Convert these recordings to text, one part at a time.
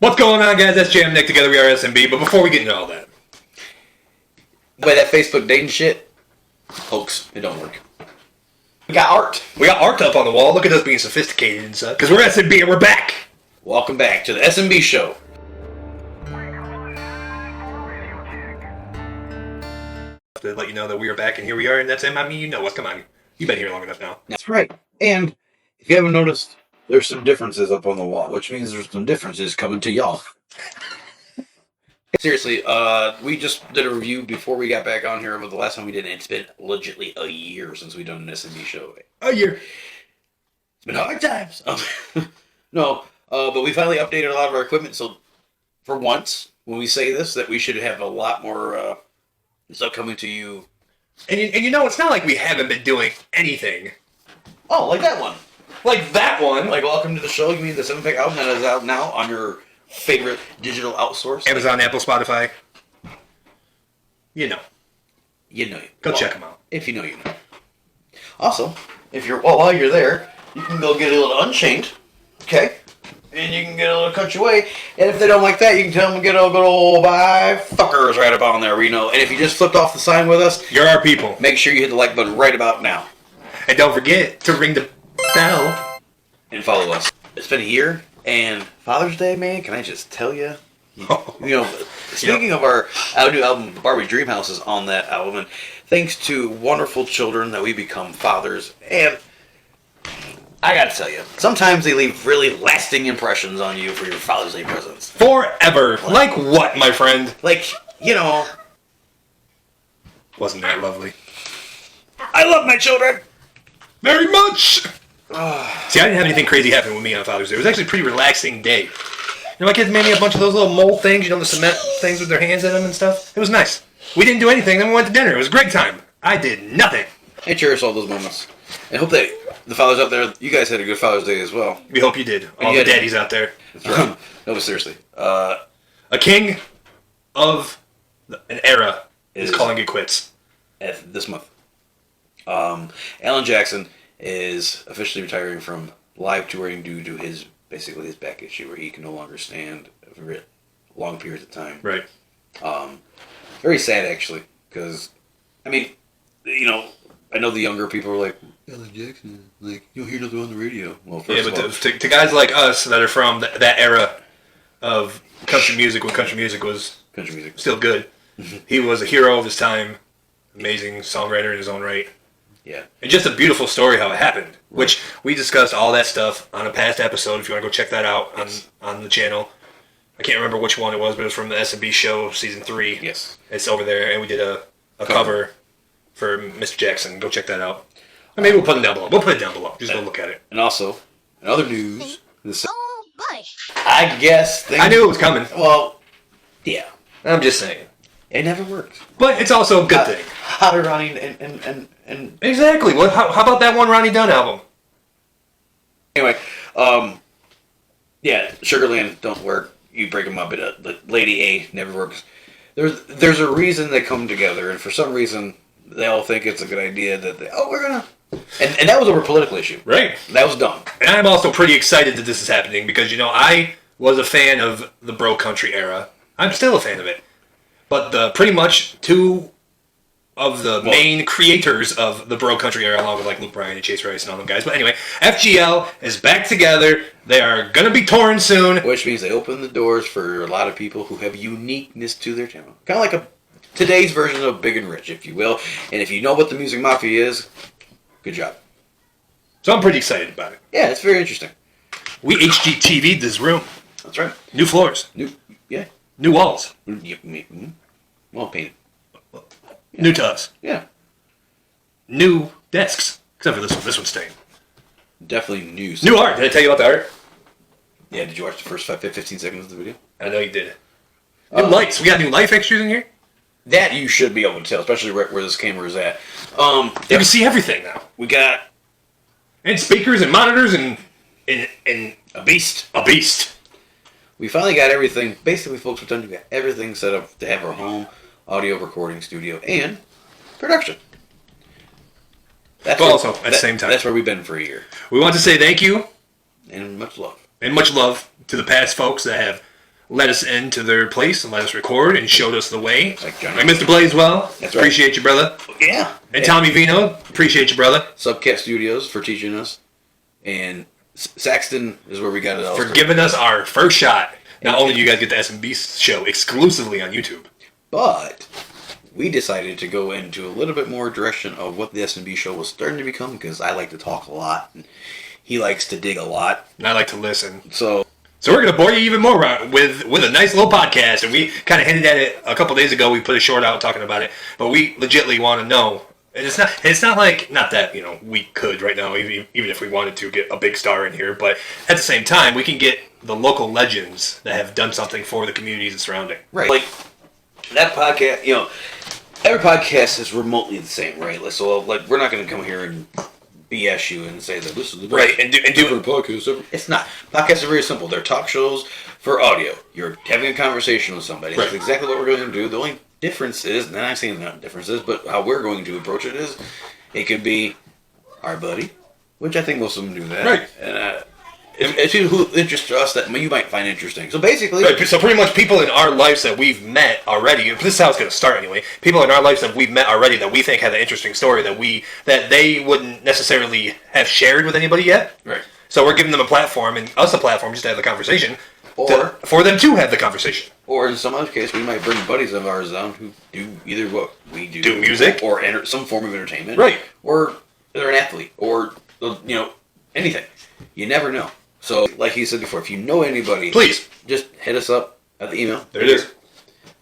What's going on, guys? That's Jam Nick. Together we are S.n.B. But before we get into all that, By that Facebook dating shit, hoax. It don't work. We got art. we got art up on the wall. Look at us being sophisticated and stuff. Because we're S.n.B. and we're back. Welcome back to the S.n.B. show. To let you know that we are back and here we are, and that's I mean, you know what's come on. You've been here long enough now. That's right. And if you haven't noticed, there's some differences up on the wall, which means there's some differences coming to y'all. Seriously, we just did a review before we got back on here of the last time we did it. It's been legitimately a year since we've done an S.n.B. show. A year. It's been hard times. But we finally updated a lot of our equipment, so for once, when we say this, that we should have a lot more stuff coming to you. And you know, it's not like we haven't been doing anything. Oh, like that one. Like that one. Like, welcome to the show. You mean the 7-pack album that is out now on your favorite digital outsource? Amazon, Apple, Spotify. You know. You know. Go check them out. If you know, you know. Also, while you're there, you can go get a little Unchained, okay? And you can get a little Cut Your Way. And if they don't like that, you can tell them to get a good old bye fuckers right about on there, we know. And if you just flipped off the sign with us, You're our people. make sure you hit the like button right about now. And don't forget to ring the bell. And follow us. It's been a year, and Father's Day, man, can I just tell you? Speaking of our new album, Barbie Dreamhouse is on that album, and thanks to wonderful children that we become fathers, and I gotta tell you, sometimes they leave really lasting impressions on you for your Father's Day presents. Forever. Like what, my friend? Like, Wasn't that lovely? I love my children! Very much! See, I didn't have anything crazy happen with me on Father's Day. It was actually a pretty relaxing day. You know, my kids made me a bunch of those little mold things, the cement things with their hands in them and stuff. It was nice. We didn't do anything, then we went to dinner. It was a great time. I did nothing. I cherish all those moments. And hope that the fathers out there, you guys had a good Father's Day as well. We hope you did. All the daddies out there. That's right. No, but seriously. A king of an era is calling it quits. This month. Alan Jackson is officially retiring from live touring due to his back issue, where he can no longer stand for long periods of time. Right. Very sad, actually, because, I mean, I know the younger people are like, Alan Jackson, like, you don't hear nothing on the radio. Well, first of all, to guys like us that are from that era of country music, when country music was still good, he was a hero of his time, amazing songwriter in his own right. Yeah. And just a beautiful story how it happened, which we discussed all that stuff on a past episode. If you want to go check that out on the channel. I can't remember which one it was, but it was from the S.n.B. show, season 3. Yes. It's over there, and we did a cover for Mr. Jackson. Go check that out. Or maybe we'll put it down below. We'll put it down below. Just go look at it. And also, in other news, Oh boy! I guess things... I knew it was coming. Well, yeah. I'm just saying. It never worked. But it's also a good thing. Hotter Ronnie and Exactly. Well, how about that one Ronnie Dunn album? Anyway, yeah, Sugarland don't work. You break them up. The Lady A never works. There's a reason they come together, and for some reason they all think it's a good idea that we're gonna. And that was over a political issue. Right. That was dumb. And I'm also pretty excited that this is happening because I was a fan of the bro country era. I'm still a fan of it, but pretty much two of the main creators of the bro country era, along with like Luke Bryan and Chase Rice and all them guys. But anyway, FGL is back together. They are gonna be touring soon, Which means they open the doors for a lot of people who have uniqueness to their channel. Kind of like today's version of Big and Rich, if you will. And if you know what the Music Mafia is, good job. so I'm pretty excited about it. Yeah, it's very interesting. We HGTV'd this room. That's right. New floors, Yeah. new walls, Well painted. new tubs, Yeah. new desks. Except for this one. This one's staying. Definitely news. New art. Did I tell you about the art? Yeah, did you watch the first 15 seconds of the video? I know you did. New lights. We got new light fixtures in here. That you should be able to tell, especially where this camera is at. You can see everything now. We got And speakers and monitors and a beast. a beast. We finally got everything. Basically, folks, we've done to get everything set up to have our home audio recording studio and production. But also, at the same time, that's where we've been for a year. we want to say thank you And much love. and much love to the past folks that have let us into their place and let us record and showed us the way. Like Johnny. Like Mr. Blazewell. That's right. Appreciate you, brother. Yeah. And Tommy Vino. Appreciate you, brother. Subcat Studios for teaching us. And Saxton is where we got it all. For giving us our first shot. Not only do you guys get the S.n.B show exclusively on YouTube, but we decided to go into a little bit more direction of what the S.n.B show was starting to become, because I like to talk a lot and he likes to dig a lot. and I like to listen. So we're going to bore you even more with a nice little podcast. And we kind of hinted at it a couple days ago. We put a short out talking about it. But we legitimately want to know. And it's not like, not that, we could right now, even if we wanted to get a big star in here. But at the same time, we can get the local legends that have done something for the communities and surrounding. right, like that podcast, every podcast is remotely the same, right? So like we're not going to come here and BS you and say that this is the best Right, and do podcast ever. It's not. Podcasts are very simple. They're talk shows for audio. You're having a conversation with somebody. Right. That's exactly what we're going to do. The only difference is, and I'm saying not differences, but how we're going to approach it is, it could be our buddy, which I think most of them do that. Right. And it's people who interest us that you might find interesting. So basically, Right, so pretty much people in our lives that we've met already, this is how it's going to start anyway, people in our lives that we've met already that we think have an interesting story that they wouldn't necessarily have shared with anybody yet. Right. So we're giving them a platform and us a platform just to have the conversation. Or for them to have the conversation. Or in some other case, we might bring buddies of ours on who do either what we do. Do music. Or some form of entertainment. Right. Or they're an athlete. Or, anything. You never know. So, like you said before, if you know anybody, Please. just hit us up at the email. There it is.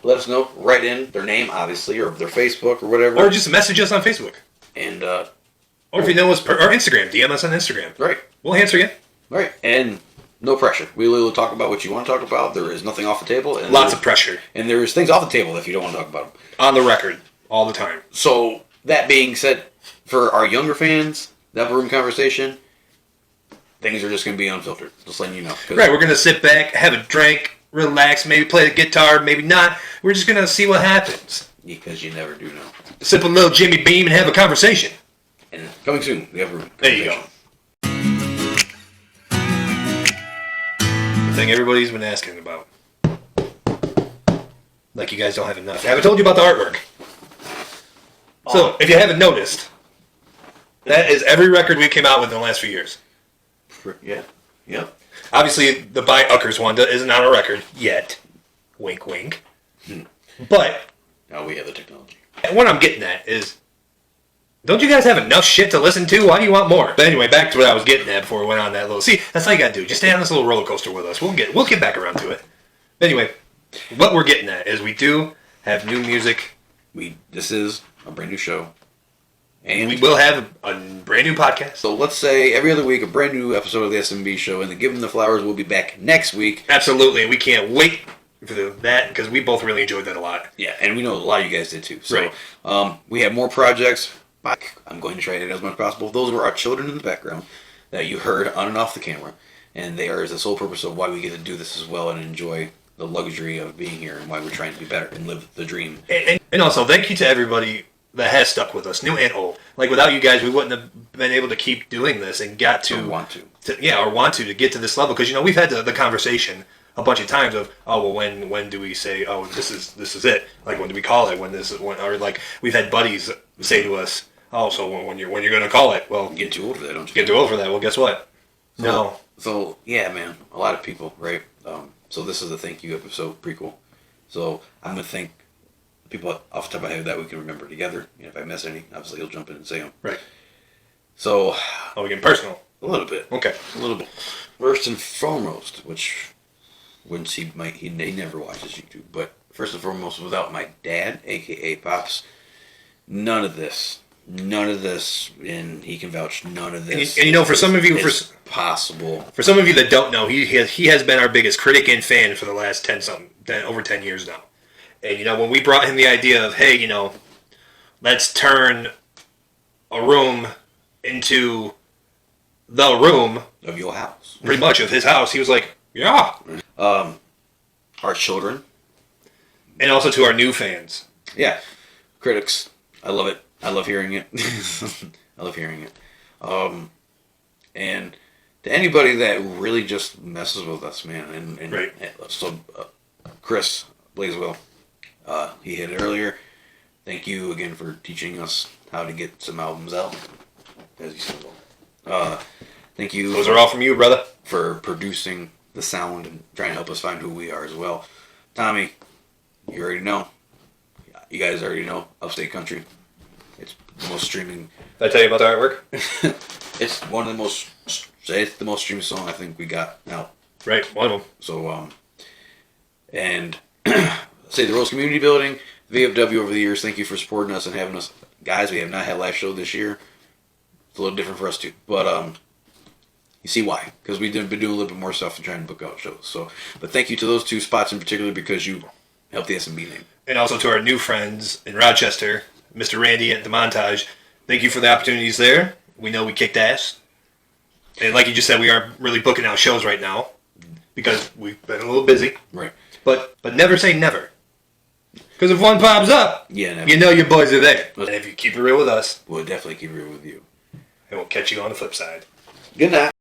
Let us know. Write in their name, obviously, or their Facebook or whatever. Or just message us on Facebook. And, or if you know us, or Instagram. DM us on Instagram. right. We'll answer you. Right. And no pressure. We will talk about what you want to talk about. There is nothing off the table. And Lots of pressure. And there is things off the table if you don't want to talk about them. On the record. All the time. So, that being said, for our younger fans, that room conversation, things are just going to be unfiltered. Just letting you know. Right, we're going to sit back, have a drink, relax, maybe play the guitar, maybe not. We're just going to see what happens. Because you never do know. Sip a little Jimmy Beam and have a conversation. And coming soon, we have a room There you go. The thing everybody's been asking about. Like you guys don't have enough. I haven't told you about the artwork. So, if you haven't noticed, that is every record we came out with in the last few years. Yeah. Yep. Obviously, the By Uckers one isn't on a record yet. Wink, wink. But Now we have the technology. what I'm getting at is, don't you guys have enough shit to listen to? Why do you want more? But anyway, back to what I was getting at before we went on that little... See, that's all you gotta do. Just stay on this little roller coaster with us. We'll get back around to it. Anyway, what we're getting at is we do have new music. This is a brand new show. And We will have a brand new podcast. so let's say every other week a brand new episode of the S.n.B show, and the Give Them the Flowers will be back next week. Absolutely, and we can't wait for that because we both really enjoyed that a lot. Yeah, and we know a lot of you guys did too. So Right. we have more projects. I'm going to try to get as much as possible. Those were our children in the background that you heard on and off the camera, and they are the sole purpose of why we get to do this as well and enjoy the luxury of being here and why we're trying to be better and live the dream. And also, thank you to everybody that has stuck with us, new and old. Like, without you guys, we wouldn't have been able to keep doing this and got to... Or want to. Or want to get to this level. Because, we've had the conversation a bunch of times of, oh, well, when do we say, oh, this is it? Like, when do we call it? Or, like, we've had buddies say to us, oh, so when you're going to call it? Well, You get too old for that, don't you? get too old for that. Well, guess what? No. So, yeah, man, a lot of people, right? So this is the thank you episode prequel. So I'm going to thank people off the top of my head that we can remember together. If I miss any, obviously you'll jump in and say them. Right. So, Oh, we're getting personal. a little bit. Okay. A little bit. First and foremost, which wouldn't he never watches YouTube, but first and foremost, without my dad, aka Pops, none of this, and he can vouch, none of this. And for some of you, is possible. For some of you that don't know, he has been our biggest critic and fan for the last over 10 years now. And when we brought him the idea of, hey, let's turn a room into the room Of your house. pretty much of his house, he was like, yeah. Our children. And also to our new fans. Yeah. Critics. I love it. I love hearing it. I love hearing it. And to anybody that really just messes with us, man, and Right. so Chris Blaiswell. He hit it earlier. Thank you again for teaching us how to get some albums out. As you said. Thank you. Those are all from you, brother. For producing the sound and trying to help us find who we are as well. Tommy, you already know. You guys already know. Upstate Country. It's the most streaming. Did I tell you about the artwork? It's one of the most. It's the most streamed song I think we got out. Right, one of them. So, and say the Rose Community Building, VFW over the years. Thank you for supporting us and having us, guys. We have not had a live show this year. It's a little different for us too, but you see why? Because we've been doing a little bit more stuff and trying to book out shows. So, but thank you to those two spots in particular because you helped the S.n.B name, and also to our new friends in Rochester, Mr. Randy at the Montage. Thank you for the opportunities there. We know we kicked ass. And like you just said, we aren't really booking out shows right now because we've been a little busy. Right. But never say never. Because if one pops up, never. You know your boys are there. And if you keep it real with us, we'll definitely keep it real with you. And we'll catch you on the flip side. Good night.